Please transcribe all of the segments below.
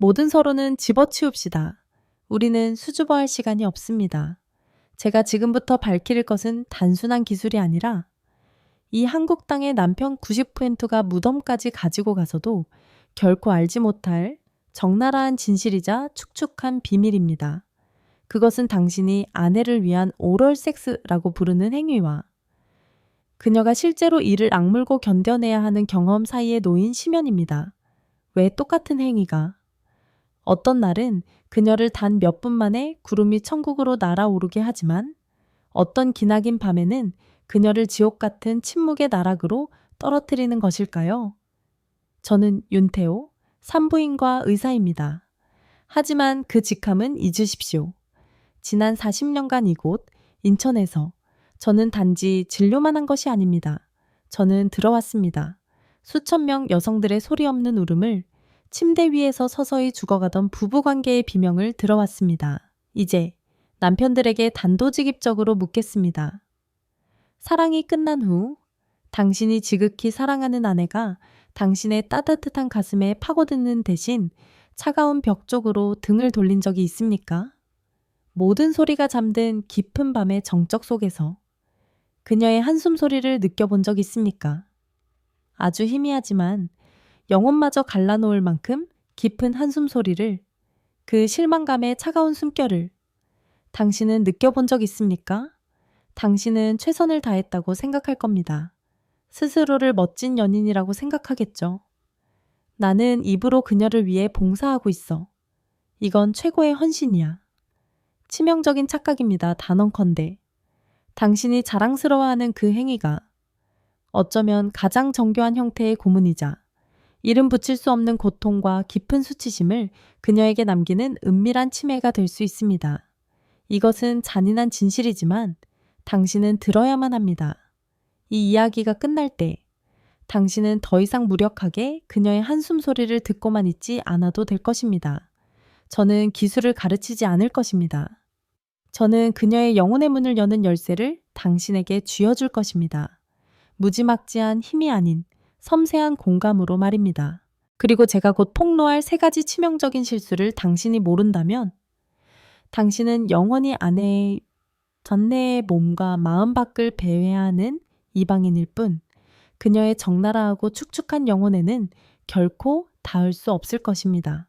모든 서로는 집어치웁시다. 우리는 수줍어할 시간이 없습니다. 제가 지금부터 밝힐 것은 단순한 기술이 아니라 이 한국 땅의 남편 90%가 무덤까지 가지고 가서도 결코 알지 못할 적나라한 진실이자 축축한 비밀입니다. 그것은 당신이 아내를 위한 오럴 섹스라고 부르는 행위와 그녀가 실제로 이를 악물고 견뎌내야 하는 경험 사이에 놓인 심연입니다. 왜 똑같은 행위가? 어떤 날은 그녀를 단 몇 분 만에 구름이 천국으로 날아오르게 하지만 어떤 기나긴 밤에는 그녀를 지옥 같은 침묵의 나락으로 떨어뜨리는 것일까요? 저는 윤태호, 산부인과 의사입니다. 하지만 그 직함은 잊으십시오. 지난 40년간 이곳 인천에서 저는 단지 진료만 한 것이 아닙니다. 저는 들어왔습니다. 수천 명 여성들의 소리 없는 울음을 침대 위에서 서서히 죽어가던 부부관계의 비명을 들어왔습니다. 이제 남편들에게 단도직입적으로 묻겠습니다. 사랑이 끝난 후 당신이 지극히 사랑하는 아내가 당신의 따뜻한 가슴에 파고드는 대신 차가운 벽 쪽으로 등을 돌린 적이 있습니까? 모든 소리가 잠든 깊은 밤의 정적 속에서 그녀의 한숨 소리를 느껴본 적 있습니까? 아주 희미하지만 영혼마저 갈라놓을 만큼 깊은 한숨 소리를, 그 실망감의 차가운 숨결을 당신은 느껴본 적 있습니까? 당신은 최선을 다했다고 생각할 겁니다. 스스로를 멋진 연인이라고 생각하겠죠. 나는 입으로 그녀를 위해 봉사하고 있어. 이건 최고의 헌신이야. 치명적인 착각입니다. 단언컨대. 당신이 자랑스러워하는 그 행위가 어쩌면 가장 정교한 형태의 고문이자 이름 붙일 수 없는 고통과 깊은 수치심을 그녀에게 남기는 은밀한 치매가 될 수 있습니다. 이것은 잔인한 진실이지만 당신은 들어야만 합니다. 이 이야기가 끝날 때 당신은 더 이상 무력하게 그녀의 한숨 소리를 듣고만 있지 않아도 될 것입니다. 저는 기술을 가르치지 않을 것입니다. 저는 그녀의 영혼의 문을 여는 열쇠를 당신에게 쥐어줄 것입니다. 무지막지한 힘이 아닌 섬세한 공감으로 말입니다. 그리고 제가 곧 폭로할 3가지 치명적인 실수를 당신이 모른다면 당신은 영원히 아내의 전내의 몸과 마음 밖을 배회하는 이방인일 뿐 그녀의 적나라하고 축축한 영혼에는 결코 닿을 수 없을 것입니다.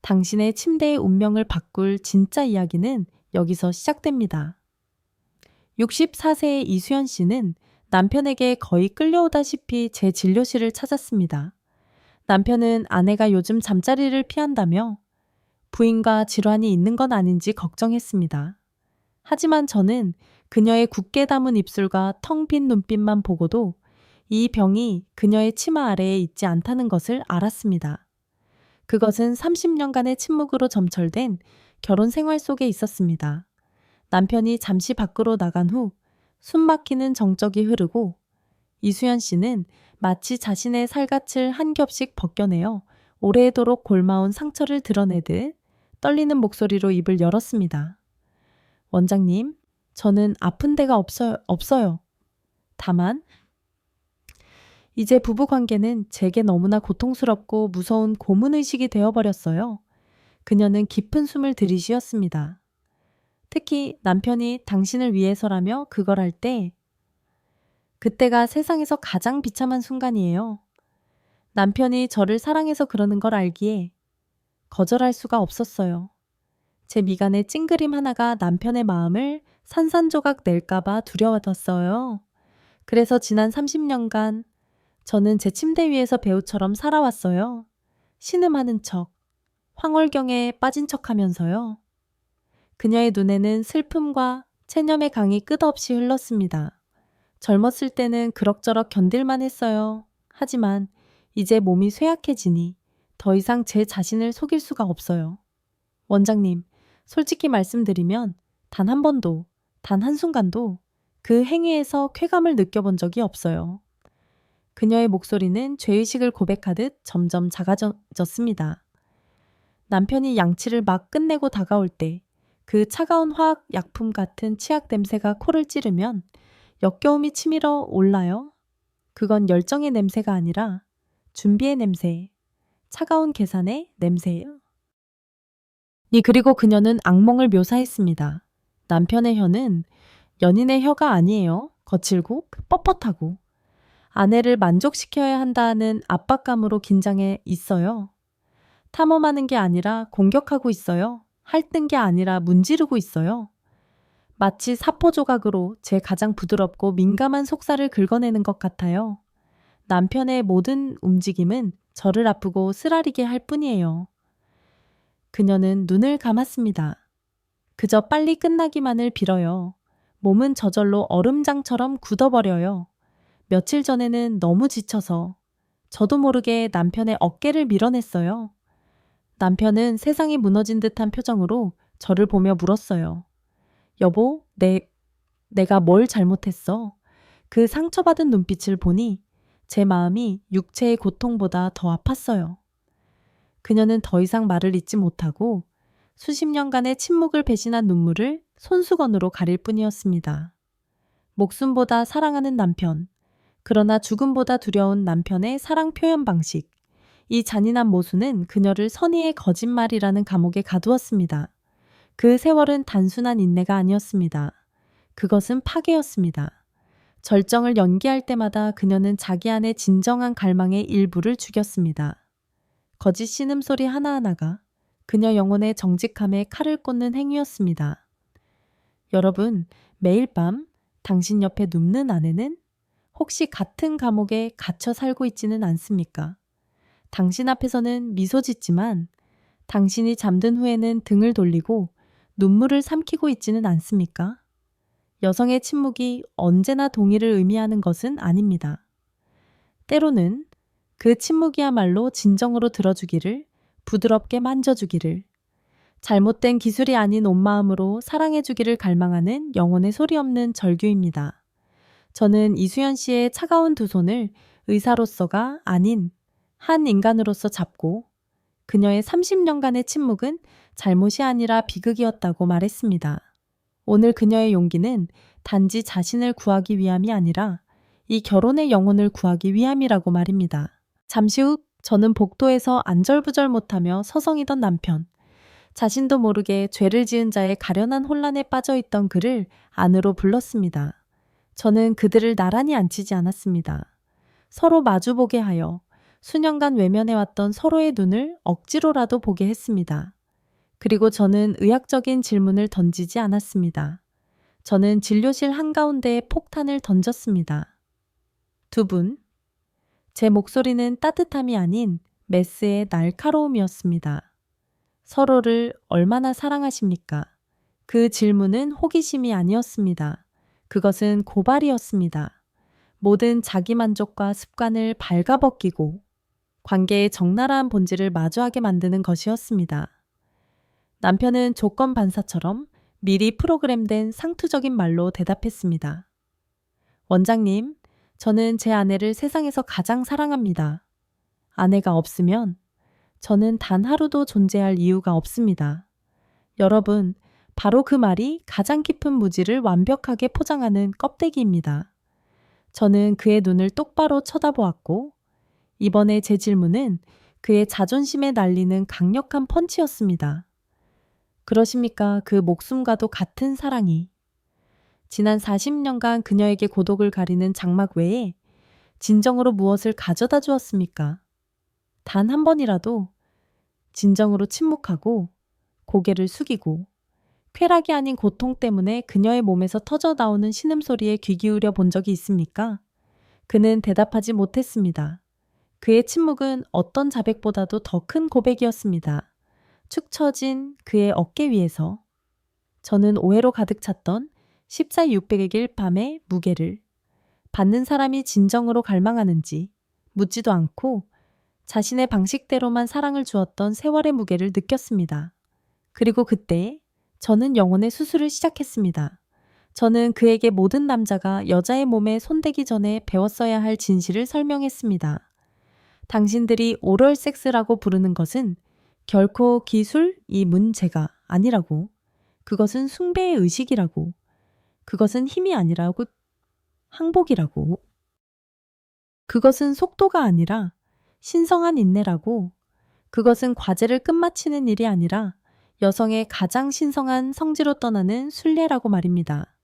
당신의 침대의 운명을 바꿀 진짜 이야기는 여기서 시작됩니다. 64세의 이수연 씨는 남편에게 거의 끌려오다시피 제 진료실을 찾았습니다. 남편은 아내가 요즘 잠자리를 피한다며 부인과 질환이 있는 건 아닌지 걱정했습니다. 하지만 저는 그녀의 굳게 담은 입술과 텅 빈 눈빛만 보고도 이 병이 그녀의 치마 아래에 있지 않다는 것을 알았습니다. 그것은 30년간의 침묵으로 점철된 결혼 생활 속에 있었습니다. 남편이 잠시 밖으로 나간 후 숨막히는 정적이 흐르고 이수연 씨는 마치 자신의 살갗을 한 겹씩 벗겨내어 오래도록 골마온 상처를 드러내듯 떨리는 목소리로 입을 열었습니다. 원장님, 저는 아픈 데가 없어요. 다만 이제 부부관계는 제게 너무나 고통스럽고 무서운 고문의식이 되어버렸어요. 그녀는 깊은 숨을 들이쉬었습니다. 특히 남편이 당신을 위해서라며 그걸 할 때, 그때가 세상에서 가장 비참한 순간이에요. 남편이 저를 사랑해서 그러는 걸 알기에 거절할 수가 없었어요. 제 미간의 찡그림 하나가 남편의 마음을 산산조각 낼까봐 두려웠어요. 그래서 지난 30년간 저는 제 침대 위에서 배우처럼 살아왔어요. 신음하는 척, 황홀경에 빠진 척하면서요. 그녀의 눈에는 슬픔과 체념의 강이 끝없이 흘렀습니다. 젊었을 때는 그럭저럭 견딜만 했어요. 하지만 이제 몸이 쇠약해지니 더 이상 제 자신을 속일 수가 없어요. 원장님, 솔직히 말씀드리면 단 한 번도, 단 한순간도 그 행위에서 쾌감을 느껴본 적이 없어요. 그녀의 목소리는 죄의식을 고백하듯 점점 작아졌습니다. 남편이 양치를 막 끝내고 다가올 때 그 차가운 화학 약품 같은 치약 냄새가 코를 찌르면 역겨움이 치밀어 올라요. 그건 열정의 냄새가 아니라 준비의 냄새, 차가운 계산의 냄새예요. 그리고 그녀는 악몽을 묘사했습니다. 남편의 혀는 연인의 혀가 아니에요. 거칠고 뻣뻣하고. 아내를 만족시켜야 한다는 압박감으로 긴장해 있어요. 탐험하는 게 아니라 공격하고 있어요. 할뜬 게 아니라 문지르고 있어요. 마치 사포 조각으로 제 가장 부드럽고 민감한 속살을 긁어내는 것 같아요. 남편의 모든 움직임은 저를 아프고 쓰라리게 할 뿐이에요. 그녀는 눈을 감았습니다. 그저 빨리 끝나기만을 빌어요. 몸은 저절로 얼음장처럼 굳어버려요. 며칠 전에는 너무 지쳐서 저도 모르게 남편의 어깨를 밀어냈어요. 남편은 세상이 무너진 듯한 표정으로 저를 보며 물었어요. 여보, 내가 뭘 잘못했어? 그 상처받은 눈빛을 보니 제 마음이 육체의 고통보다 더 아팠어요. 그녀는 더 이상 말을 잇지 못하고 수십 년간의 침묵을 배신한 눈물을 손수건으로 가릴 뿐이었습니다. 목숨보다 사랑하는 남편, 그러나 죽음보다 두려운 남편의 사랑 표현 방식. 이 잔인한 모순은 그녀를 선의의 거짓말이라는 감옥에 가두었습니다. 그 세월은 단순한 인내가 아니었습니다. 그것은 파괴였습니다. 절정을 연기할 때마다 그녀는 자기 안의 진정한 갈망의 일부를 죽였습니다. 거짓 신음소리 하나하나가 그녀 영혼의 정직함에 칼을 꽂는 행위였습니다. 여러분, 매일 밤 당신 옆에 눕는 아내는 혹시 같은 감옥에 갇혀 살고 있지는 않습니까? 당신 앞에서는 미소 짓지만 당신이 잠든 후에는 등을 돌리고 눈물을 삼키고 있지는 않습니까? 여성의 침묵이 언제나 동의를 의미하는 것은 아닙니다. 때로는 그 침묵이야말로 진정으로 들어주기를, 부드럽게 만져주기를, 잘못된 기술이 아닌 온 마음으로 사랑해주기를 갈망하는 영혼의 소리 없는 절규입니다. 저는 이수연 씨의 차가운 두 손을 의사로서가 아닌 한 인간으로서 잡고 그녀의 30년간의 침묵은 잘못이 아니라 비극이었다고 말했습니다. 오늘 그녀의 용기는 단지 자신을 구하기 위함이 아니라 이 결혼의 영혼을 구하기 위함이라고 말입니다. 잠시 후 저는 복도에서 안절부절 못하며 서성이던 남편, 자신도 모르게 죄를 지은 자의 가련한 혼란에 빠져있던 그를 안으로 불렀습니다. 저는 그들을 나란히 앉히지 않았습니다. 서로 마주보게 하여 수년간 외면해왔던 서로의 눈을 억지로라도 보게 했습니다. 그리고 저는 의학적인 질문을 던지지 않았습니다. 저는 진료실 한가운데에 폭탄을 던졌습니다. 두 분, 제 목소리는 따뜻함이 아닌 메스의 날카로움이었습니다. 서로를 얼마나 사랑하십니까? 그 질문은 호기심이 아니었습니다. 그것은 고발이었습니다. 모든 자기만족과 습관을 발가벗기고 관계의 적나라한 본질을 마주하게 만드는 것이었습니다. 남편은 조건 반사처럼 미리 프로그램된 상투적인 말로 대답했습니다. 원장님, 저는 제 아내를 세상에서 가장 사랑합니다. 아내가 없으면 저는 단 하루도 존재할 이유가 없습니다. 여러분, 바로 그 말이 가장 깊은 무지를 완벽하게 포장하는 껍데기입니다. 저는 그의 눈을 똑바로 쳐다보았고 이번에 제 질문은 그의 자존심에 날리는 강력한 펀치였습니다. 그러십니까? 그 목숨과도 같은 사랑이. 지난 40년간 그녀에게 고독을 가리는 장막 외에 진정으로 무엇을 가져다 주었습니까? 단 한 번이라도 진정으로 침묵하고 고개를 숙이고 쾌락이 아닌 고통 때문에 그녀의 몸에서 터져 나오는 신음소리에 귀 기울여 본 적이 있습니까? 그는 대답하지 못했습니다. 그의 침묵은 어떤 자백보다도 더 큰 고백이었습니다. 축 처진 그의 어깨 위에서 저는 오해로 가득 찼던 14,600일 밤의 무게를 받는 사람이 진정으로 갈망하는지 묻지도 않고 자신의 방식대로만 사랑을 주었던 세월의 무게를 느꼈습니다. 그리고 그때 저는 영혼의 수술을 시작했습니다. 저는 그에게 모든 남자가 여자의 몸에 손대기 전에 배웠어야 할 진실을 설명했습니다. 당신들이 오럴 섹스라고 부르는 것은 결코 기술이 문제가 아니라고. 그것은 숭배의 의식이라고. 그것은 힘이 아니라고. 항복이라고. 그것은 속도가 아니라 신성한 인내라고. 그것은 과제를 끝마치는 일이 아니라 여성의 가장 신성한 성지로 떠나는 순례라고 말입니다.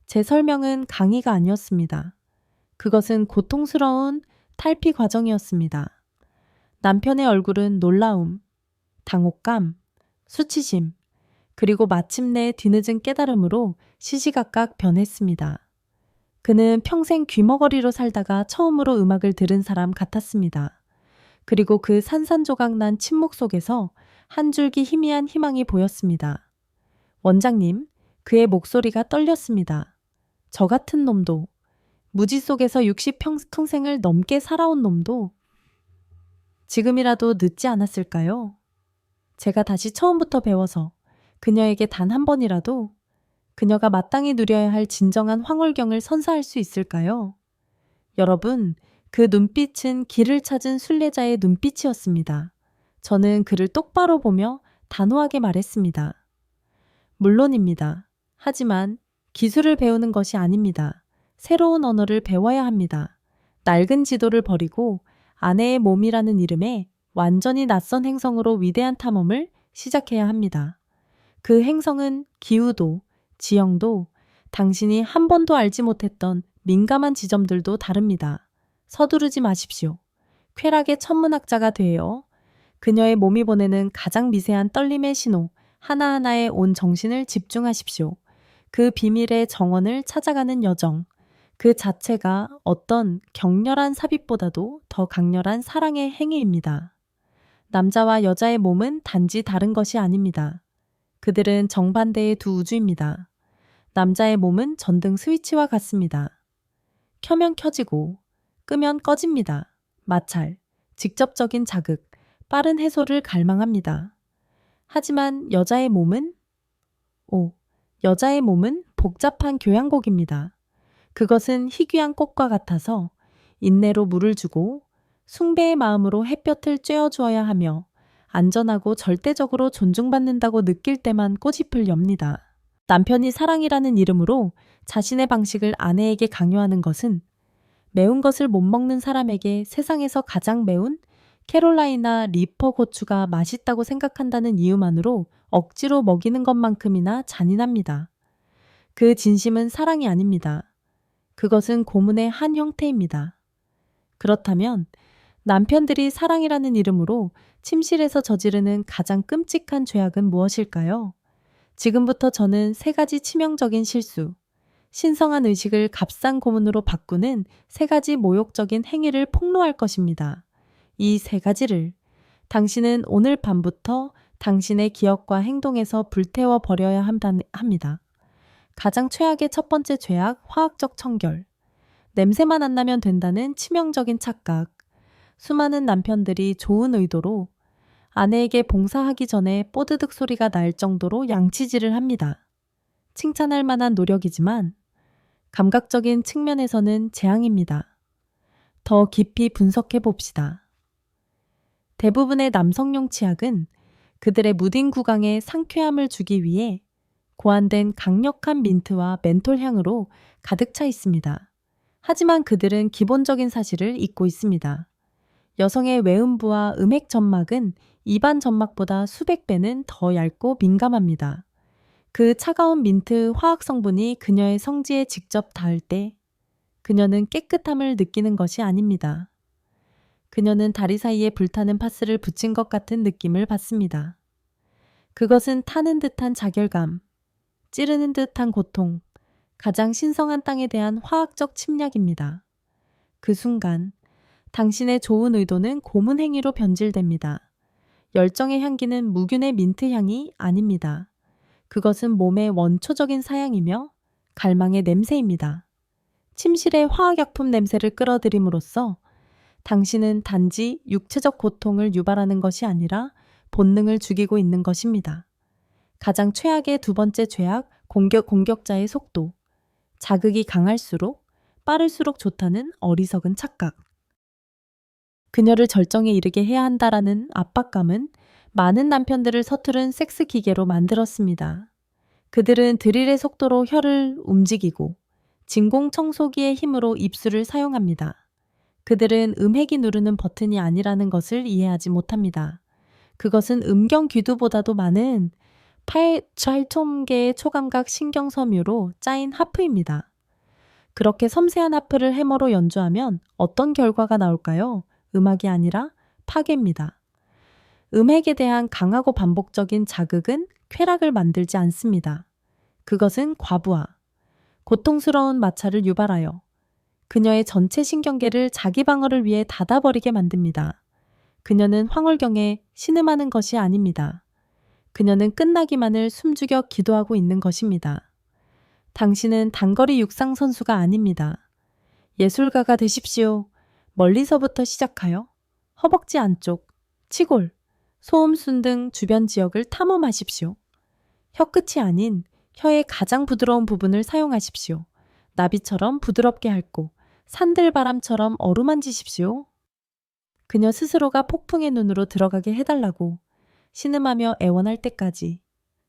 제 설명은 강의가 아니었습니다. 그것은 고통스러운 탈피 과정이었습니다. 남편의 얼굴은 놀라움, 당혹감, 수치심, 그리고 마침내 뒤늦은 깨달음으로 시시각각 변했습니다. 그는 평생 귀머거리로 살다가 처음으로 음악을 들은 사람 같았습니다. 그리고 그 산산조각난 침묵 속에서 한 줄기 희미한 희망이 보였습니다. 원장님, 그의 목소리가 떨렸습니다. 저 같은 놈도, 무지 속에서 60평생을 넘게 살아온 놈도 지금이라도 늦지 않았을까요? 제가 다시 처음부터 배워서 그녀에게 단 한 번이라도 그녀가 마땅히 누려야 할 진정한 황홀경을 선사할 수 있을까요? 여러분, 그 눈빛은 길을 찾은 순례자의 눈빛이었습니다. 저는 그를 똑바로 보며 단호하게 말했습니다. 물론입니다. 하지만 기술을 배우는 것이 아닙니다. 새로운 언어를 배워야 합니다. 낡은 지도를 버리고 아내의 몸이라는 이름의 완전히 낯선 행성으로 위대한 탐험을 시작해야 합니다. 그 행성은 기후도, 지형도, 당신이 한 번도 알지 못했던 민감한 지점들도 다릅니다. 서두르지 마십시오. 쾌락의 천문학자가 되어 그녀의 몸이 보내는 가장 미세한 떨림의 신호 하나하나에 온 정신을 집중하십시오. 그 비밀의 정원을 찾아가는 여정, 그 자체가 어떤 격렬한 삽입보다도 더 강렬한 사랑의 행위입니다. 남자와 여자의 몸은 단지 다른 것이 아닙니다. 그들은 정반대의 두 우주입니다. 남자의 몸은 전등 스위치와 같습니다. 켜면 켜지고 끄면 꺼집니다. 마찰, 직접적인 자극, 빠른 해소를 갈망합니다. 하지만 여자의 몸은 복잡한 교향곡입니다. 그것은 희귀한 꽃과 같아서 인내로 물을 주고 숭배의 마음으로 햇볕을 쬐어주어야 하며 안전하고 절대적으로 존중받는다고 느낄 때만 꽃잎을 엽니다. 남편이 사랑이라는 이름으로 자신의 방식을 아내에게 강요하는 것은 매운 것을 못 먹는 사람에게 세상에서 가장 매운 캐롤라이나 리퍼 고추가 맛있다고 생각한다는 이유만으로 억지로 먹이는 것만큼이나 잔인합니다. 그 진심은 사랑이 아닙니다. 그것은 고문의 한 형태입니다. 그렇다면 남편들이 사랑이라는 이름으로 침실에서 저지르는 가장 끔찍한 죄악은 무엇일까요? 지금부터 저는 3가지 치명적인 실수, 신성한 의식을 값싼 고문으로 바꾸는 3가지 모욕적인 행위를 폭로할 것입니다. 이 3가지를 당신은 오늘 밤부터 당신의 기억과 행동에서 불태워 버려야 합니다. 가장 최악의 첫 번째 죄악, 화학적 청결. 냄새만 안 나면 된다는 치명적인 착각. 수많은 남편들이 좋은 의도로 아내에게 봉사하기 전에 뽀드득 소리가 날 정도로 양치질을 합니다. 칭찬할 만한 노력이지만 감각적인 측면에서는 재앙입니다. 더 깊이 분석해 봅시다. 대부분의 남성용 치약은 그들의 무딘 구강에 상쾌함을 주기 위해 고안된 강력한 민트와 멘톨 향으로 가득 차 있습니다. 하지만 그들은 기본적인 사실을 잊고 있습니다. 여성의 외음부와 음액 점막은 일반 점막보다 수백 배는 더 얇고 민감합니다. 그 차가운 민트 화학 성분이 그녀의 성지에 직접 닿을 때 그녀는 깨끗함을 느끼는 것이 아닙니다. 그녀는 다리 사이에 불타는 파스를 붙인 것 같은 느낌을 받습니다. 그것은 타는 듯한 자결감, 찌르는 듯한 고통, 가장 신성한 땅에 대한 화학적 침략입니다. 그 순간 당신의 좋은 의도는 고문 행위로 변질됩니다. 열정의 향기는 무균의 민트 향이 아닙니다. 그것은 몸의 원초적인 사양이며 갈망의 냄새입니다. 침실의 화학약품 냄새를 끌어들임으로써 당신은 단지 육체적 고통을 유발하는 것이 아니라 본능을 죽이고 있는 것입니다. 가장 최악의 두 번째 죄악, 공격자의 속도. 자극이 강할수록 빠를수록 좋다는 어리석은 착각. 그녀를 절정에 이르게 해야 한다라는 압박감은 많은 남편들을 서투른 섹스 기계로 만들었습니다. 그들은 드릴의 속도로 혀를 움직이고 진공 청소기의 힘으로 입술을 사용합니다. 그들은 음핵이 누르는 버튼이 아니라는 것을 이해하지 못합니다. 그것은 음경 귀두보다도 많은 8,000개의 초감각 신경섬유로 짜인 하프입니다. 그렇게 섬세한 하프를 해머로 연주하면 어떤 결과가 나올까요? 음악이 아니라 파괴입니다. 음핵에 대한 강하고 반복적인 자극은 쾌락을 만들지 않습니다. 그것은 과부하, 고통스러운 마찰을 유발하여 그녀의 전체 신경계를 자기 방어를 위해 닫아버리게 만듭니다. 그녀는 황홀경에 신음하는 것이 아닙니다. 그녀는 끝나기만을 숨죽여 기도하고 있는 것입니다. 당신은 단거리 육상 선수가 아닙니다. 예술가가 되십시오. 멀리서부터 시작하여 허벅지 안쪽, 치골, 소음순 등 주변 지역을 탐험하십시오. 혀끝이 아닌 혀의 가장 부드러운 부분을 사용하십시오. 나비처럼 부드럽게 핥고 산들바람처럼 어루만지십시오. 그녀 스스로가 폭풍의 눈으로 들어가게 해달라고 신음하며 애원할 때까지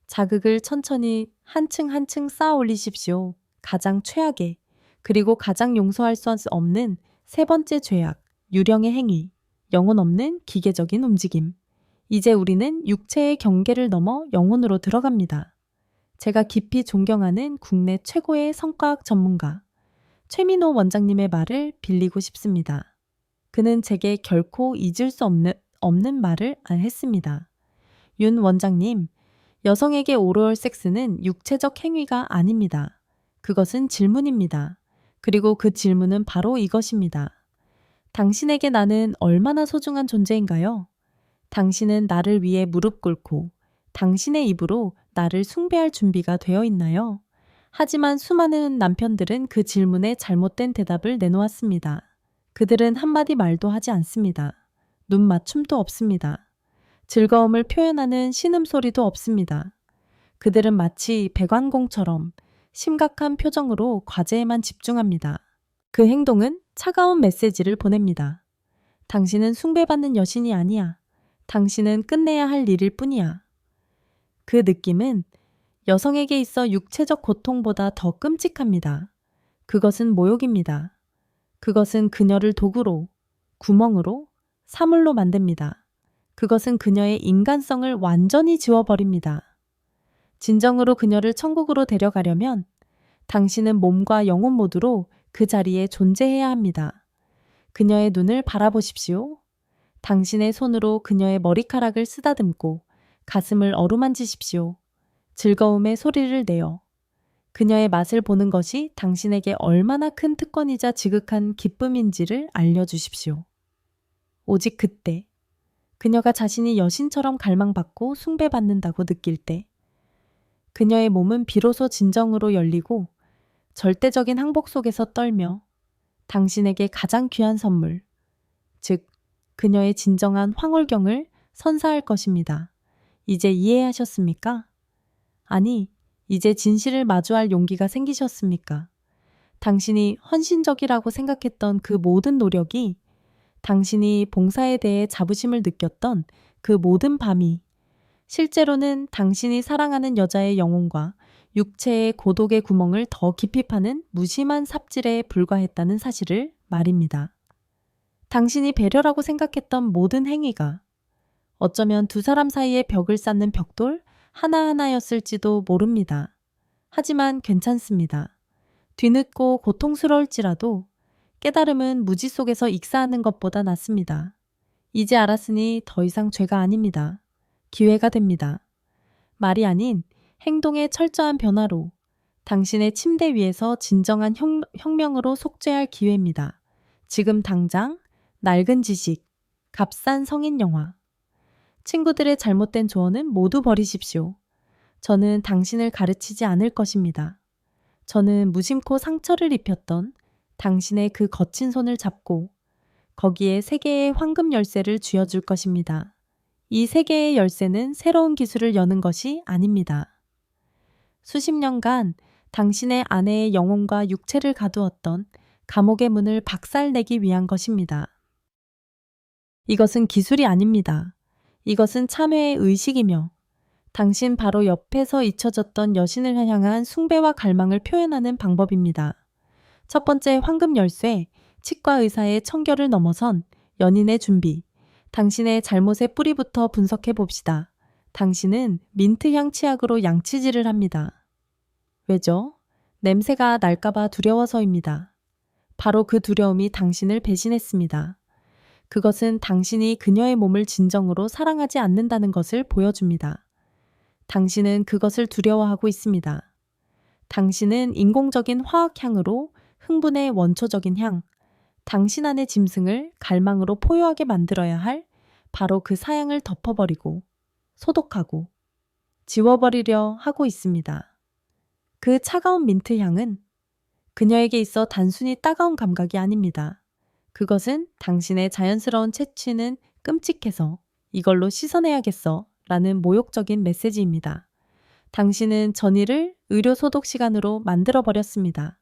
자극을 천천히 한층 한층 쌓아 올리십시오. 가장 최악의 그리고 가장 용서할 수 없는 세 번째 죄악, 유령의 행위, 영혼 없는 기계적인 움직임. 이제 우리는 육체의 경계를 넘어 영혼으로 들어갑니다. 제가 깊이 존경하는 국내 최고의 성과학 전문가 최민호 원장님의 말을 빌리고 싶습니다. 그는 제게 결코 잊을 수 없는 말을 했습니다. 윤 원장님, 여성에게 오럴 섹스는 육체적 행위가 아닙니다. 그것은 질문입니다. 그리고 그 질문은 바로 이것입니다. 당신에게 나는 얼마나 소중한 존재인가요? 당신은 나를 위해 무릎 꿇고 당신의 입으로 나를 숭배할 준비가 되어 있나요? 하지만 수많은 남편들은 그 질문에 잘못된 대답을 내놓았습니다. 그들은 한마디 말도 하지 않습니다. 눈 맞춤도 없습니다. 즐거움을 표현하는 신음소리도 없습니다. 그들은 마치 백관공처럼 심각한 표정으로 과제에만 집중합니다. 그 행동은 차가운 메시지를 보냅니다. 당신은 숭배받는 여신이 아니야. 당신은 끝내야 할 일일 뿐이야. 그 느낌은 여성에게 있어 육체적 고통보다 더 끔찍합니다. 그것은 모욕입니다. 그것은 그녀를 도구로, 구멍으로, 사물로 만듭니다. 그것은 그녀의 인간성을 완전히 지워버립니다. 진정으로 그녀를 천국으로 데려가려면 당신은 몸과 영혼 모두로 그 자리에 존재해야 합니다. 그녀의 눈을 바라보십시오. 당신의 손으로 그녀의 머리카락을 쓰다듬고 가슴을 어루만지십시오. 즐거움의 소리를 내어 그녀의 맛을 보는 것이 당신에게 얼마나 큰 특권이자 지극한 기쁨인지를 알려주십시오. 오직 그때 그녀가 자신이 여신처럼 갈망받고 숭배받는다고 느낄 때 그녀의 몸은 비로소 진정으로 열리고 절대적인 항복 속에서 떨며 당신에게 가장 귀한 선물, 즉 그녀의 진정한 황홀경을 선사할 것입니다. 이제 이해하셨습니까? 아니, 이제 진실을 마주할 용기가 생기셨습니까? 당신이 헌신적이라고 생각했던 그 모든 노력이, 당신이 봉사에 대해 자부심을 느꼈던 그 모든 밤이 실제로는 당신이 사랑하는 여자의 영혼과 육체의 고독의 구멍을 더 깊이 파는 무심한 삽질에 불과했다는 사실을 말입니다. 당신이 배려라고 생각했던 모든 행위가 어쩌면 두 사람 사이의 벽을 쌓는 벽돌 하나하나였을지도 모릅니다. 하지만 괜찮습니다. 뒤늦고 고통스러울지라도 깨달음은 무지 속에서 익사하는 것보다 낫습니다. 이제 알았으니 더 이상 죄가 아닙니다. 기회가 됩니다. 말이 아닌 행동의 철저한 변화로 당신의 침대 위에서 진정한 혁명으로 속죄할 기회입니다. 지금 당장 낡은 지식, 값싼 성인 영화. 친구들의 잘못된 조언은 모두 버리십시오. 저는 당신을 가르치지 않을 것입니다. 저는 무심코 상처를 입혔던 당신의 그 거친 손을 잡고 거기에 3개의 황금 열쇠를 쥐어줄 것입니다. 이 3개의 열쇠는 새로운 기술을 여는 것이 아닙니다. 수십 년간 당신의 아내의 영혼과 육체를 가두었던 감옥의 문을 박살내기 위한 것입니다. 이것은 기술이 아닙니다. 이것은 참회의 의식이며 당신 바로 옆에서 잊혀졌던 여신을 향한 숭배와 갈망을 표현하는 방법입니다. 첫 번째 황금 열쇠, 치과 의사의 청결을 넘어선 연인의 준비. 당신의 잘못의 뿌리부터 분석해 봅시다. 당신은 민트향 치약으로 양치질을 합니다. 왜죠? 냄새가 날까봐 두려워서입니다. 바로 그 두려움이 당신을 배신했습니다. 그것은 당신이 그녀의 몸을 진정으로 사랑하지 않는다는 것을 보여줍니다. 당신은 그것을 두려워하고 있습니다. 당신은 인공적인 화학향으로 흥분의 원초적인 향, 당신 안의 짐승을 갈망으로 포효하게 만들어야 할 바로 그 사향을 덮어버리고 소독하고 지워버리려 하고 있습니다. 그 차가운 민트 향은 그녀에게 있어 단순히 따가운 감각이 아닙니다. 그것은 당신의 자연스러운 채취는 끔찍해서 이걸로 씻어내야겠어 라는 모욕적인 메시지입니다. 당신은 전이를 의료 소독 시간으로 만들어버렸습니다.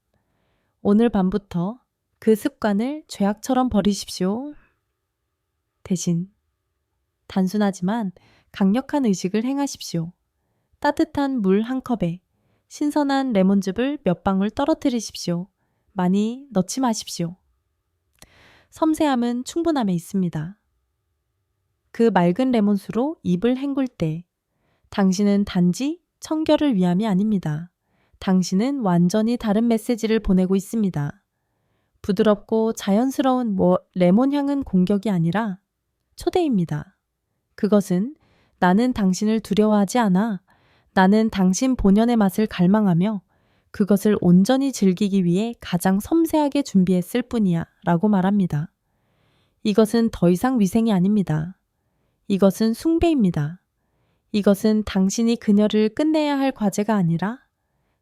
오늘 밤부터 그 습관을 죄악처럼 버리십시오. 대신 단순하지만 강력한 의식을 행하십시오. 따뜻한 물 한 컵에 신선한 레몬즙을 몇 방울 떨어뜨리십시오. 많이 넣지 마십시오. 섬세함은 충분함에 있습니다. 그 맑은 레몬수로 입을 헹굴 때 당신은 단지 청결을 위함이 아닙니다. 당신은 완전히 다른 메시지를 보내고 있습니다. 부드럽고 자연스러운 레몬 향은 공격이 아니라 초대입니다. 그것은 나는 당신을 두려워하지 않아. 나는 당신 본연의 맛을 갈망하며 그것을 온전히 즐기기 위해 가장 섬세하게 준비했을 뿐이야 라고 말합니다. 이것은 더 이상 위생이 아닙니다. 이것은 숭배입니다. 이것은 당신이 그녀를 끝내야 할 과제가 아니라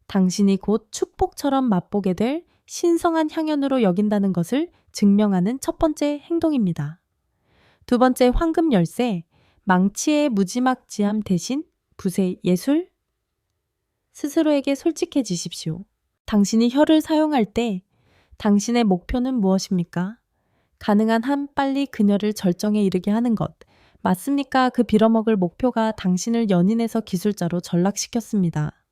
당신이 곧 축복처럼 맛보게 될 신성한 향연으로 여긴다는 것을 증명하는 첫 번째 행동입니다. 두 번째 황금 열쇠, 망치의 무지막지함 대신 붓의 예술? 스스로에게 솔직해지십시오. 당신이 혀를 사용할 때 당신의 목표는 무엇입니까? 가능한 한 빨리 그녀를 절정에 이르게 하는 것. 맞습니까? 그 빌어먹을 목표가 당신을 연인에서 기술자로 전락시켰습니다.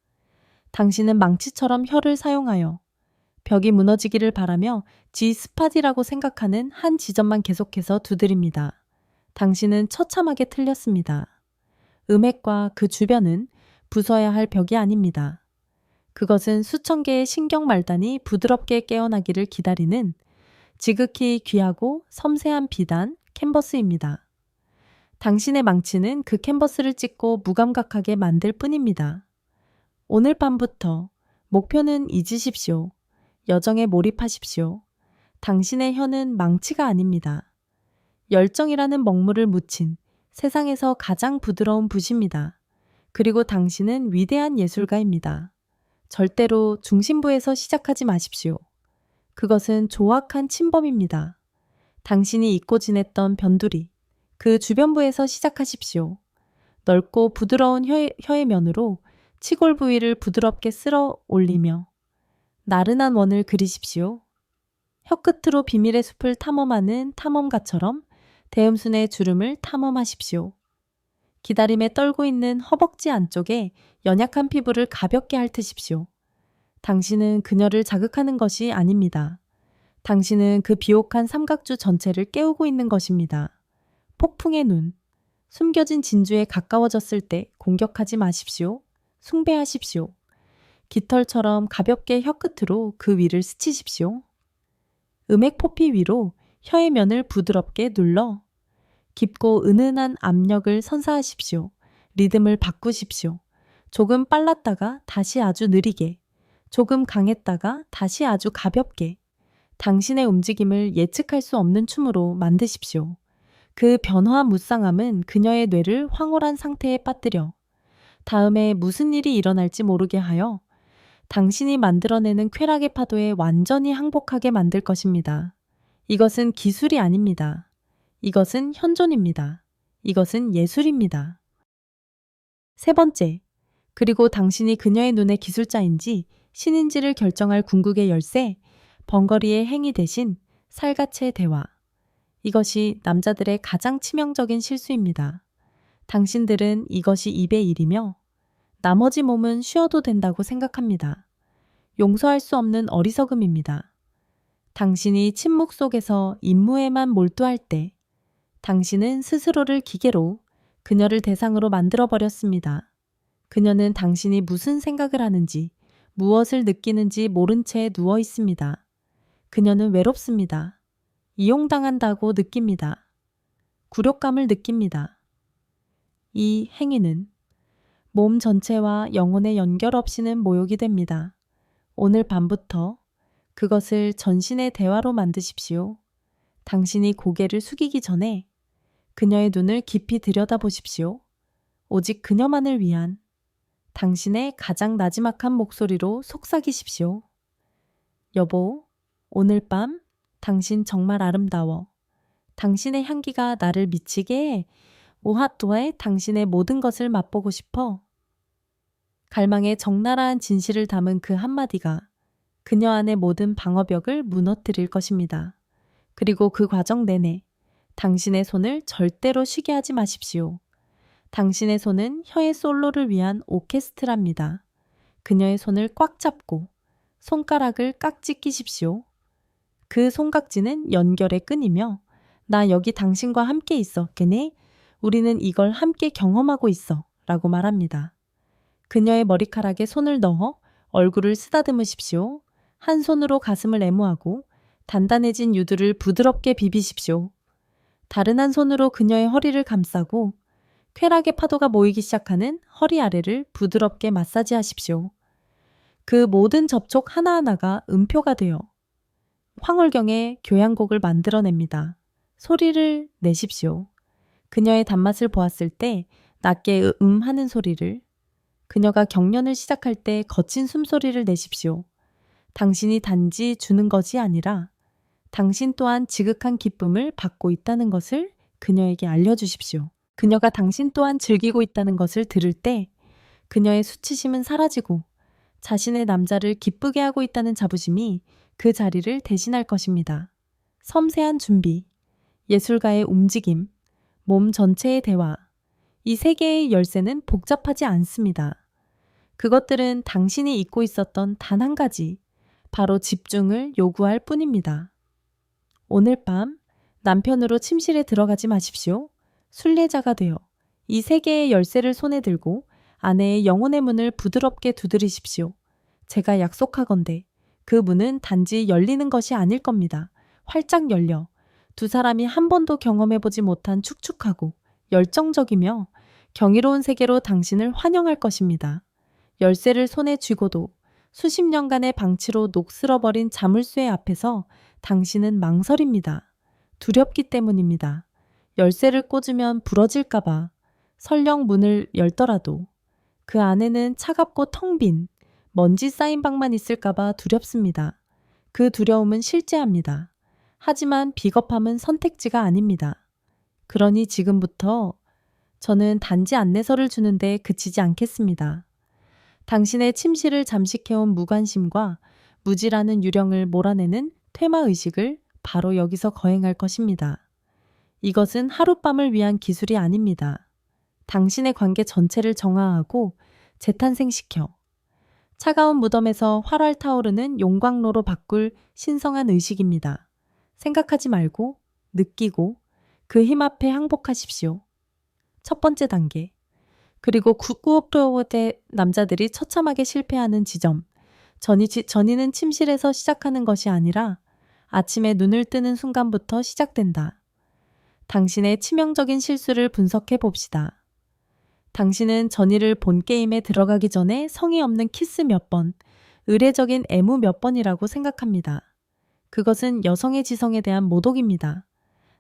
당신은 망치처럼 혀를 사용하여 벽이 무너지기를 바라며 지스팟이라고 생각하는 한 지점만 계속해서 두드립니다. 당신은 처참하게 틀렸습니다. 음핵과 그 주변은 부숴야 할 벽이 아닙니다. 그것은 수천 개의 신경 말단이 부드럽게 깨어나기를 기다리는 지극히 귀하고 섬세한 비단 캔버스입니다. 당신의 망치는 그 캔버스를 찍고 무감각하게 만들 뿐입니다. 오늘 밤부터 목표는 잊으십시오. 여정에 몰입하십시오. 당신의 혀는 망치가 아닙니다. 열정이라는 먹물을 묻힌 세상에서 가장 부드러운 붓입니다. 그리고 당신은 위대한 예술가입니다. 절대로 중심부에서 시작하지 마십시오. 그것은 조악한 침범입니다. 당신이 잊고 지냈던 변두리, 그 주변부에서 시작하십시오. 넓고 부드러운 혀의 면으로 치골 부위를 부드럽게 쓸어 올리며 나른한 원을 그리십시오. 혀끝으로 비밀의 숲을 탐험하는 탐험가처럼 대음순의 주름을 탐험하십시오. 기다림에 떨고 있는 허벅지 안쪽에 연약한 피부를 가볍게 핥으십시오. 당신은 그녀를 자극하는 것이 아닙니다. 당신은 그 비옥한 삼각주 전체를 깨우고 있는 것입니다. 폭풍의 눈, 숨겨진 진주에 가까워졌을 때 공격하지 마십시오. 숭배하십시오. 깃털처럼 가볍게 혀끝으로 그 위를 스치십시오. 음액 포피 위로 혀의 면을 부드럽게 눌러 깊고 은은한 압력을 선사하십시오. 리듬을 바꾸십시오. 조금 빨랐다가 다시 아주 느리게, 조금 강했다가 다시 아주 가볍게 당신의 움직임을 예측할 수 없는 춤으로 만드십시오. 그 변화무쌍함은 그녀의 뇌를 황홀한 상태에 빠뜨려 다음에 무슨 일이 일어날지 모르게 하여 당신이 만들어내는 쾌락의 파도에 완전히 항복하게 만들 것입니다. 이것은 기술이 아닙니다. 이것은 현존입니다. 이것은 예술입니다. 세 번째, 그리고 당신이 그녀의 눈에 기술자인지 신인지를 결정할 궁극의 열쇠, 번거리의 행위 대신 살갗의 대화. 이것이 남자들의 가장 치명적인 실수입니다. 당신들은 이것이 입의 일이며 나머지 몸은 쉬어도 된다고 생각합니다. 용서할 수 없는 어리석음입니다. 당신이 침묵 속에서 임무에만 몰두할 때 당신은 스스로를 기계로 그녀를 대상으로 만들어버렸습니다. 그녀는 당신이 무슨 생각을 하는지, 무엇을 느끼는지 모른 채 누워 있습니다. 그녀는 외롭습니다. 이용당한다고 느낍니다. 굴욕감을 느낍니다. 이 행위는 몸 전체와 영혼의 연결 없이는 모욕이 됩니다. 오늘 밤부터 그것을 전신의 대화로 만드십시오. 당신이 고개를 숙이기 전에 그녀의 눈을 깊이 들여다보십시오. 오직 그녀만을 위한 당신의 가장 나지막한 목소리로 속삭이십시오. 여보, 오늘 밤 당신 정말 아름다워. 당신의 향기가 나를 미치게 해. 오핫도에 당신의 모든 것을 맛보고 싶어. 갈망의 적나라한 진실을 담은 그 한마디가 그녀 안의 모든 방어벽을 무너뜨릴 것입니다. 그리고 그 과정 내내 당신의 손을 절대로 쉬게 하지 마십시오. 당신의 손은 혀의 솔로를 위한 오케스트라입니다. 그녀의 손을 꽉 잡고 손가락을 깍지 끼십시오. 그 손깍지는 연결의 끈이며 나 여기 당신과 함께 있어. 걔네 우리는 이걸 함께 경험하고 있어. 라고 말합니다. 그녀의 머리카락에 손을 넣어 얼굴을 쓰다듬으십시오. 한 손으로 가슴을 애무하고 단단해진 유두를 부드럽게 비비십시오. 다른 한 손으로 그녀의 허리를 감싸고 쾌락의 파도가 모이기 시작하는 허리 아래를 부드럽게 마사지하십시오. 그 모든 접촉 하나하나가 음표가 되어 황홀경의 교향곡을 만들어냅니다. 소리를 내십시오. 그녀의 단맛을 보았을 때 낮게 하는 소리를, 그녀가 경련을 시작할 때 거친 숨소리를 내십시오. 당신이 단지 주는 것이 아니라 당신 또한 지극한 기쁨을 받고 있다는 것을 그녀에게 알려주십시오. 그녀가 당신 또한 즐기고 있다는 것을 들을 때 그녀의 수치심은 사라지고 자신의 남자를 기쁘게 하고 있다는 자부심이 그 자리를 대신할 것입니다. 섬세한 준비, 예술가의 움직임, 몸 전체의 대화, 이 세 개의 열쇠는 복잡하지 않습니다. 그것들은 당신이 잊고 있었던 단 한 가지, 바로 집중을 요구할 뿐입니다. 오늘 밤 남편으로 침실에 들어가지 마십시오. 순례자가 되어 이 세 개의 열쇠를 손에 들고 아내의 영혼의 문을 부드럽게 두드리십시오. 제가 약속하건대 그 문은 단지 열리는 것이 아닐 겁니다. 활짝 열려 두 사람이 한 번도 경험해보지 못한 축축하고 열정적이며 경이로운 세계로 당신을 환영할 것입니다. 열쇠를 손에 쥐고도 수십 년간의 방치로 녹슬어버린 자물쇠 앞에서 당신은 망설입니다. 두렵기 때문입니다. 열쇠를 꽂으면 부러질까봐 설령 문을 열더라도 그 안에는 차갑고 텅 빈 먼지 쌓인 방만 있을까봐 두렵습니다. 그 두려움은 실제합니다. 하지만 비겁함은 선택지가 아닙니다. 그러니 지금부터 저는 단지 안내서를 주는데 그치지 않겠습니다. 당신의 침실을 잠식해온 무관심과 무지라는 유령을 몰아내는 퇴마의식을 바로 여기서 거행할 것입니다. 이것은 하룻밤을 위한 기술이 아닙니다. 당신의 관계 전체를 정화하고 재탄생시켜 차가운 무덤에서 활활 타오르는 용광로로 바꿀 신성한 의식입니다. 생각하지 말고 느끼고 그 힘 앞에 항복하십시오. 첫 번째 단계. 그리고 99%의 남자들이 처참하게 실패하는 지점. 전이는 침실에서 시작하는 것이 아니라 아침에 눈을 뜨는 순간부터 시작된다. 당신의 치명적인 실수를 분석해 봅시다. 당신은 전이를 본 게임에 들어가기 전에 성의 없는 키스 몇 번, 의례적인 애무 몇 번이라고 생각합니다. 그것은 여성의 지성에 대한 모독입니다.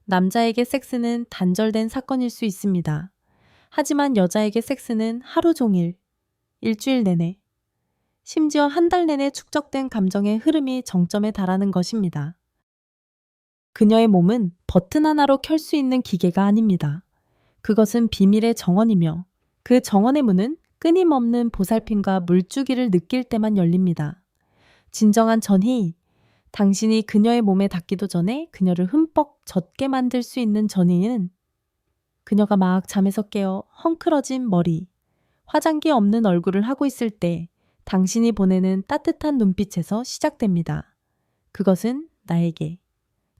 남자에게 섹스는 단절된 사건일 수 있습니다. 하지만 여자에게 섹스는 하루 종일, 일주일 내내, 심지어 한 달 내내 축적된 감정의 흐름이 정점에 달하는 것입니다. 그녀의 몸은 버튼 하나로 켤 수 있는 기계가 아닙니다. 그것은 비밀의 정원이며 그 정원의 문은 끊임없는 보살핌과 물주기를 느낄 때만 열립니다. 진정한 전이 당신이 그녀의 몸에 닿기도 전에 그녀를 흠뻑 젖게 만들 수 있는 전이는 그녀가 막 잠에서 깨어 헝클어진 머리, 화장기 없는 얼굴을 하고 있을 때 당신이 보내는 따뜻한 눈빛에서 시작됩니다. 그것은 나에게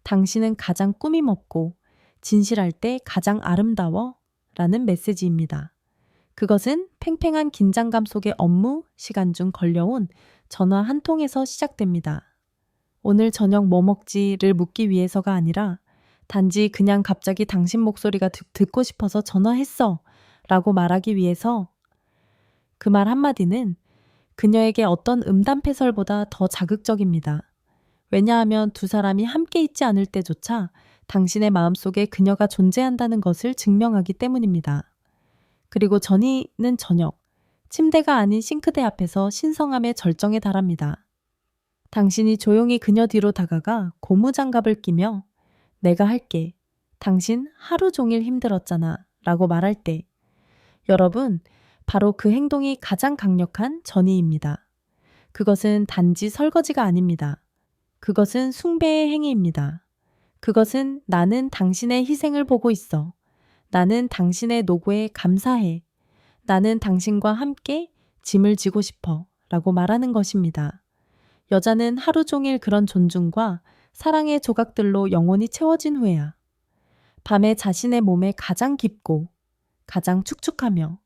당신은 가장 꾸밈없고 진실할 때 가장 아름다워 라는 메시지입니다. 그것은 팽팽한 긴장감 속의 업무 시간 중 걸려온 전화 한 통에서 시작됩니다. 오늘 저녁 뭐 먹지를 묻기 위해서가 아니라 단지 그냥 갑자기 당신 목소리가 듣고 싶어서 전화했어 라고 말하기 위해서 그 말 한마디는 그녀에게 어떤 음담패설보다 더 자극적입니다. 왜냐하면 두 사람이 함께 있지 않을 때조차 당신의 마음속에 그녀가 존재한다는 것을 증명하기 때문입니다. 그리고 전이는 저녁, 침대가 아닌 싱크대 앞에서 신성함의 절정에 달합니다. 당신이 조용히 그녀 뒤로 다가가 고무장갑을 끼며 내가 할게. 당신 하루 종일 힘들었잖아 라고 말할 때 여러분, 바로 그 행동이 가장 강력한 전의입니다. 그것은 단지 설거지가 아닙니다. 그것은 숭배의 행위입니다. 그것은 나는 당신의 희생을 보고 있어. 나는 당신의 노고에 감사해. 나는 당신과 함께 짐을 지고 싶어 라고 말하는 것입니다. 여자는 하루 종일 그런 존중과 사랑의 조각들로 영혼이 채워진 후에야 밤에 자신의 몸에 가장 깊고 가장 축축하며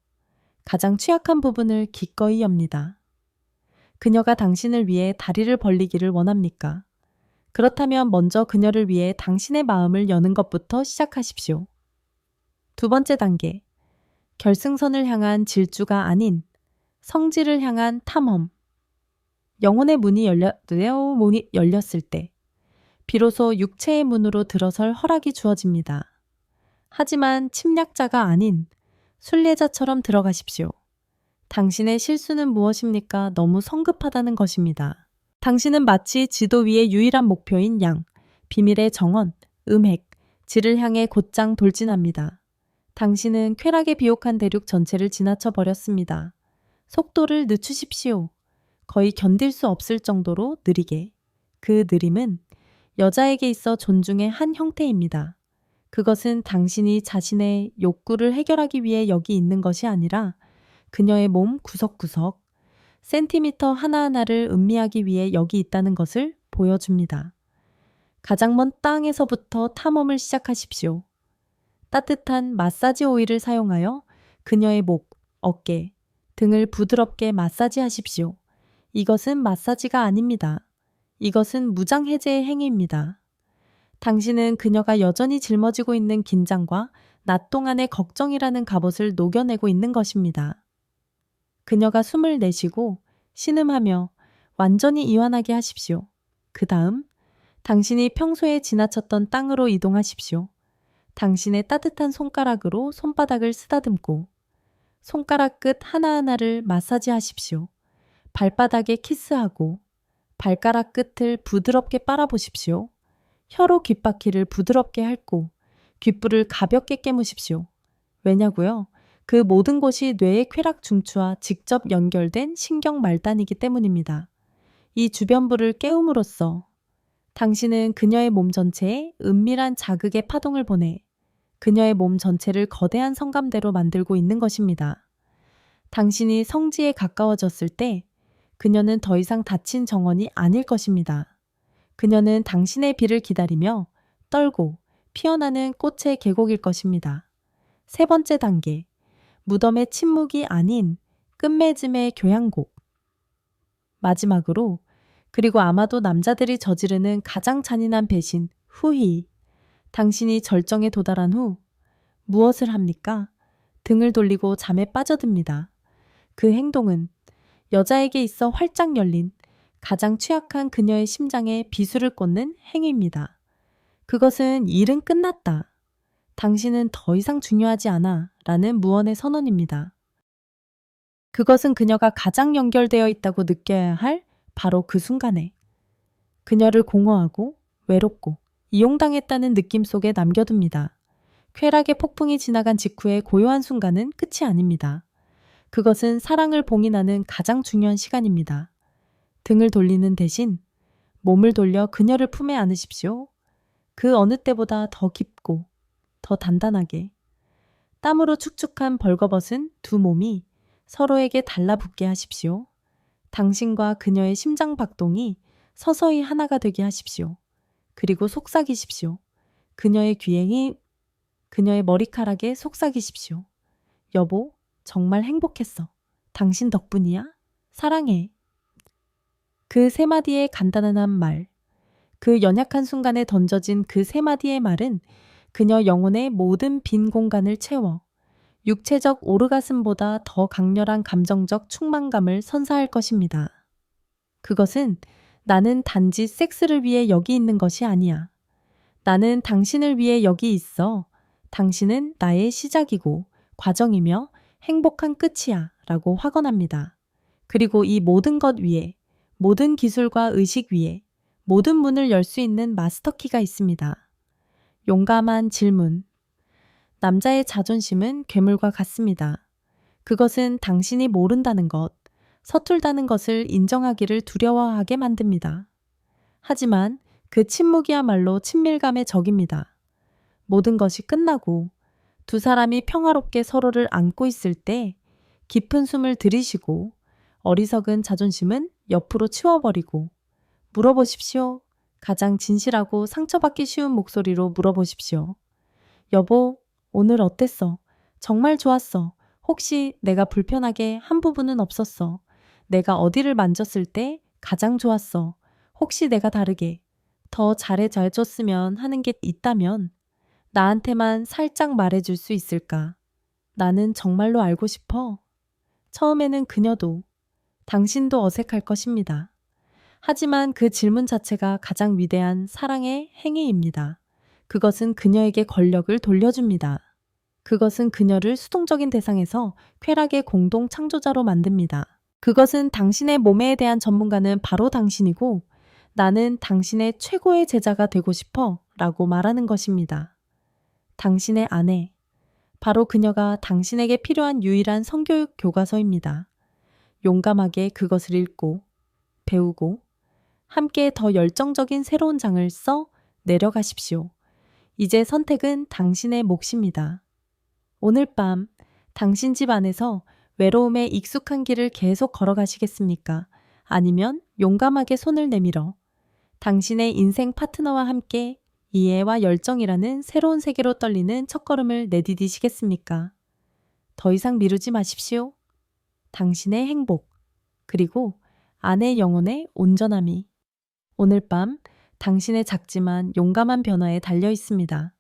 가장 취약한 부분을 기꺼이 엽니다. 그녀가 당신을 위해 다리를 벌리기를 원합니까? 그렇다면 먼저 그녀를 위해 당신의 마음을 여는 것부터 시작하십시오. 두 번째 단계, 결승선을 향한 질주가 아닌 성질을 향한 탐험. 영혼의 문이 열렸을 때 비로소 육체의 문으로 들어설 허락이 주어집니다. 하지만 침략자가 아닌 순례자처럼 들어가십시오. 당신의 실수는 무엇입니까? 너무 성급하다는 것입니다. 당신은 마치 지도 위의 유일한 목표인 양, 비밀의 정원, 음핵, 질을 향해 곧장 돌진합니다. 당신은 쾌락의 비옥한 대륙 전체를 지나쳐 버렸습니다. 속도를 늦추십시오. 거의 견딜 수 없을 정도로 느리게. 그 느림은 여자에게 있어 존중의 한 형태입니다. 그것은 당신이 자신의 욕구를 해결하기 위해 여기 있는 것이 아니라 그녀의 몸 구석구석, 센티미터 하나하나를 음미하기 위해 여기 있다는 것을 보여줍니다. 가장 먼 땅에서부터 탐험을 시작하십시오. 따뜻한 마사지 오일을 사용하여 그녀의 목, 어깨, 등을 부드럽게 마사지하십시오. 이것은 마사지가 아닙니다. 이것은 무장해제의 행위입니다. 당신은 그녀가 여전히 짊어지고 있는 긴장과 낮 동안의 걱정이라는 갑옷을 녹여내고 있는 것입니다. 그녀가 숨을 내쉬고 신음하며 완전히 이완하게 하십시오. 그 다음 당신이 평소에 지나쳤던 땅으로 이동하십시오. 당신의 따뜻한 손가락으로 손바닥을 쓰다듬고 손가락 끝 하나하나를 마사지하십시오. 발바닥에 키스하고 발가락 끝을 부드럽게 빨아보십시오. 혀로 귓바퀴를 부드럽게 핥고 귓불을 가볍게 깨무십시오. 왜냐고요? 그 모든 곳이 뇌의 쾌락 중추와 직접 연결된 신경 말단이기 때문입니다. 이 주변부를 깨움으로써 당신은 그녀의 몸 전체에 은밀한 자극의 파동을 보내 그녀의 몸 전체를 거대한 성감대로 만들고 있는 것입니다. 당신이 성지에 가까워졌을 때 그녀는 더 이상 닫힌 정원이 아닐 것입니다. 그녀는 당신의 비를 기다리며 떨고 피어나는 꽃의 계곡일 것입니다. 세 번째 단계, 무덤의 침묵이 아닌 끝맺음의 교향곡. 마지막으로, 그리고 아마도 남자들이 저지르는 가장 잔인한 배신, 후희. 당신이 절정에 도달한 후 무엇을 합니까? 등을 돌리고 잠에 빠져듭니다. 그 행동은 여자에게 있어 활짝 열린 가장 취약한 그녀의 심장에 비수를 꽂는 행위입니다. 그것은 일은 끝났다. 당신은 더 이상 중요하지 않아 라는 무언의 선언입니다. 그것은 그녀가 가장 연결되어 있다고 느껴야 할 바로 그 순간에 그녀를 공허하고 외롭고 이용당했다는 느낌 속에 남겨둡니다. 쾌락의 폭풍이 지나간 직후의 고요한 순간은 끝이 아닙니다. 그것은 사랑을 봉인하는 가장 중요한 시간입니다. 등을 돌리는 대신 몸을 돌려 그녀를 품에 안으십시오. 그 어느 때보다 더 깊고 더 단단하게. 땀으로 축축한 벌거벗은 두 몸이 서로에게 달라붙게 하십시오. 당신과 그녀의 심장 박동이 서서히 하나가 되게 하십시오. 그리고 속삭이십시오. 그녀의 귀행이 그녀의 머리카락에 속삭이십시오. 여보, 정말 행복했어. 당신 덕분이야. 사랑해. 그 세 마디의 간단한 말, 그 연약한 순간에 던져진 그 세 마디의 말은 그녀 영혼의 모든 빈 공간을 채워 육체적 오르가슴보다 더 강렬한 감정적 충만감을 선사할 것입니다. 그것은 나는 단지 섹스를 위해 여기 있는 것이 아니야. 나는 당신을 위해 여기 있어. 당신은 나의 시작이고 과정이며 행복한 끝이야. 라고 확언합니다. 그리고 이 모든 것 위에, 모든 기술과 의식 위에 모든 문을 열 수 있는 마스터키가 있습니다. 용감한 질문. 남자의 자존심은 괴물과 같습니다. 그것은 당신이 모른다는 것, 서툴다는 것을 인정하기를 두려워하게 만듭니다. 하지만 그 침묵이야말로 친밀감의 적입니다. 모든 것이 끝나고 두 사람이 평화롭게 서로를 안고 있을 때 깊은 숨을 들이쉬고 어리석은 자존심은 옆으로 치워버리고 물어보십시오. 가장 진실하고 상처받기 쉬운 목소리로 물어보십시오. 여보, 오늘 어땠어? 정말 좋았어. 혹시 내가 불편하게 한 부분은 없었어. 내가 어디를 만졌을 때 가장 좋았어. 혹시 내가 다르게 더 잘해줬으면 하는 게 있다면 나한테만 살짝 말해줄 수 있을까? 나는 정말로 알고 싶어. 처음에는 그녀도, 당신도 어색할 것입니다. 하지만 그 질문 자체가 가장 위대한 사랑의 행위입니다. 그것은 그녀에게 권력을 돌려줍니다. 그것은 그녀를 수동적인 대상에서 쾌락의 공동 창조자로 만듭니다. 그것은 당신의 몸에 대한 전문가는 바로 당신이고 나는 당신의 최고의 제자가 되고 싶어 라고 말하는 것입니다. 당신의 아내, 바로 그녀가 당신에게 필요한 유일한 성교육 교과서입니다. 용감하게 그것을 읽고 배우고 함께 더 열정적인 새로운 장을 써 내려가십시오. 이제 선택은 당신의 몫입니다. 오늘 밤 당신 집 안에서 외로움에 익숙한 길을 계속 걸어가시겠습니까? 아니면 용감하게 손을 내밀어 당신의 인생 파트너와 함께 이해와 열정이라는 새로운 세계로 떨리는 첫걸음을 내디디시겠습니까? 더 이상 미루지 마십시오. 당신의 행복, 그리고 아내 영혼의 온전함이 오늘 밤 당신의 작지만 용감한 변화에 달려 있습니다.